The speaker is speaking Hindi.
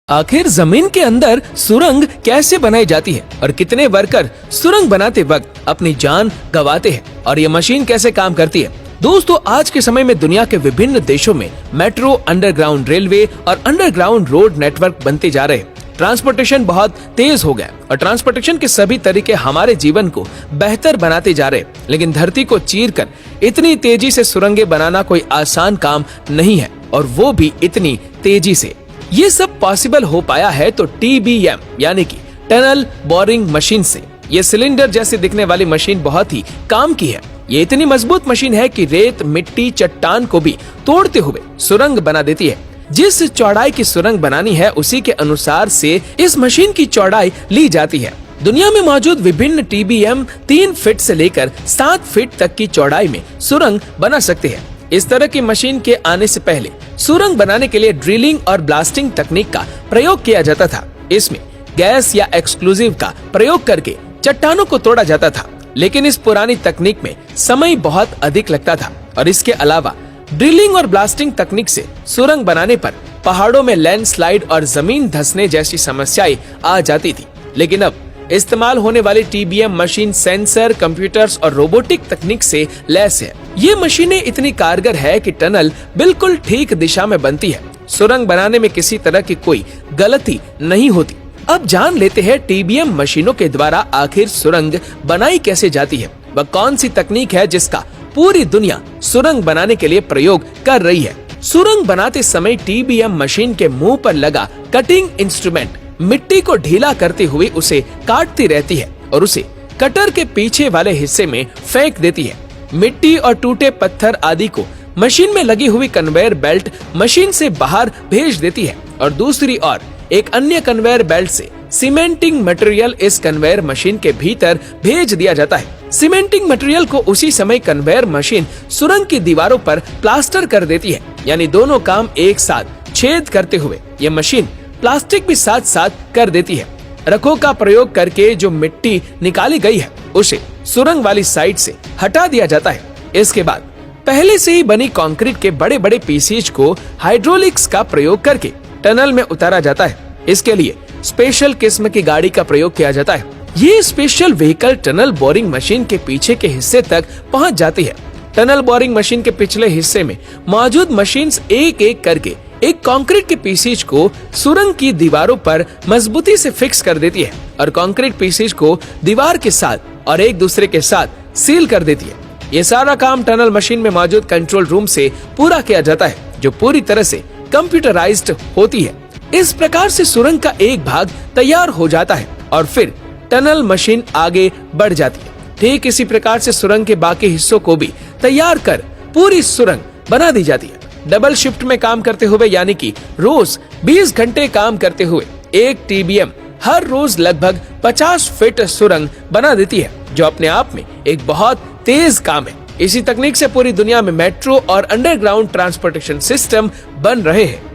आखिर जमीन के अंदर सुरंग कैसे बनाई जाती है और कितने वर्कर सुरंग बनाते वक्त अपनी जान गंवाते हैं और ये मशीन कैसे काम करती है। दोस्तों, आज के समय में दुनिया के विभिन्न देशों में मेट्रो, अंडरग्राउंड रेलवे और अंडरग्राउंड रोड नेटवर्क बनते जा रहे हैं। ट्रांसपोर्टेशन बहुत तेज हो गया और ट्रांसपोर्टेशन के सभी तरीके हमारे जीवन को बेहतर बनाते जा रहे हैं। लेकिन धरती को चीरकर इतनी तेजी से सुरंगें बनाना कोई आसान काम नहीं है, और वो भी इतनी तेजी से। ये सब पॉसिबल हो पाया है तो TBM यानी कि टनल बोरिंग मशीन से। ये सिलेंडर जैसे दिखने वाली मशीन बहुत ही काम की है। ये इतनी मजबूत मशीन है कि रेत, मिट्टी, चट्टान को भी तोड़ते हुए सुरंग बना देती है। जिस चौड़ाई की सुरंग बनानी है उसी के अनुसार से इस मशीन की चौड़ाई ली जाती है। दुनिया में मौजूद विभिन्न TBM 3 फीट से लेकर 7 फीट तक की चौड़ाई में सुरंग बना सकते हैं। इस तरह की मशीन के आने से पहले सुरंग बनाने के लिए ड्रिलिंग और ब्लास्टिंग तकनीक का प्रयोग किया जाता था। इसमें गैस या एक्सप्लोजिव का प्रयोग करके चट्टानों को तोड़ा जाता था, लेकिन इस पुरानी तकनीक में समय बहुत अधिक लगता था और इसके अलावा ड्रिलिंग और ब्लास्टिंग तकनीक से सुरंग बनाने पर पहाड़ों में लैंडस्लाइड और जमीन धंसने जैसी समस्याएं आ जाती थी। लेकिन अब इस्तेमाल होने वाली TBM मशीन सेंसर, कंप्यूटर्स और रोबोटिक तकनीक से लैस है। ये मशीनें इतनी कारगर है कि टनल बिल्कुल ठीक दिशा में बनती है। सुरंग बनाने में किसी तरह की कोई गलती नहीं होती। अब जान लेते हैं TBM मशीनों के द्वारा आखिर सुरंग बनाई कैसे जाती है। वह कौन सी तकनीक है जिसका पूरी दुनिया सुरंग बनाने के लिए प्रयोग कर रही है। सुरंग बनाते समय TBM मशीन के मुंह पर लगा कटिंग इंस्ट्रूमेंट मिट्टी को ढीला करते हुए उसे काटती रहती है और उसे कटर के पीछे वाले हिस्से में फेंक देती है। मिट्टी और टूटे पत्थर आदि को मशीन में लगी हुई कन्वेयर बेल्ट मशीन से बाहर भेज देती है और दूसरी ओर एक अन्य कन्वेयर बेल्ट से सीमेंटिंग मटेरियल इस कन्वेयर मशीन के भीतर भेज दिया जाता है। सीमेंटिंग मटेरियल को उसी समय कन्वेयर मशीन सुरंग की दीवारों पर प्लास्टर कर देती है, यानी दोनों काम एक साथ छेद करते हुए ये मशीन प्लास्टिक भी साथ साथ कर देती है। रखों का प्रयोग करके जो मिट्टी निकाली गई है उसे सुरंग वाली साइड से हटा दिया जाता है। इसके बाद पहले से ही बनी कंक्रीट के बड़े बड़े पीसेज को हाइड्रोलिक्स का प्रयोग करके टनल में उतारा जाता है। इसके लिए स्पेशल किस्म की गाड़ी का प्रयोग किया जाता है। ये special vehicle tunnel boring machine के पीछे के हिस्से तक पहुंच जाती है। टनल बोरिंग मशीन के पिछले हिस्से में मौजूद मशीन्स एक एक करके एक कंक्रीट के पीसेज को सुरंग की दीवारों पर मजबूती से फिक्स कर देती है और कंक्रीट पीसेज को दीवार के साथ और एक दूसरे के साथ सील कर देती है। ये सारा काम टनल मशीन में मौजूद कंट्रोल रूम से पूरा किया जाता है, जो पूरी तरह से कंप्यूटराइज्ड होती है। इस प्रकार से सुरंग का एक भाग तैयार हो जाता है और फिर टनल मशीन आगे बढ़ जाती है। ठीक इसी प्रकार से सुरंग के बाकी हिस्सों को भी तैयार कर पूरी सुरंग बना दी जाती है। डबल शिफ्ट में काम करते हुए, यानी कि रोज 20 घंटे काम करते हुए एक TBM हर रोज लगभग 50 फीट सुरंग बना देती है, जो अपने आप में एक बहुत तेज काम है। इसी तकनीक से पूरी दुनिया में मेट्रो और अंडरग्राउंड ट्रांसपोर्टेशन सिस्टम बन रहे हैं।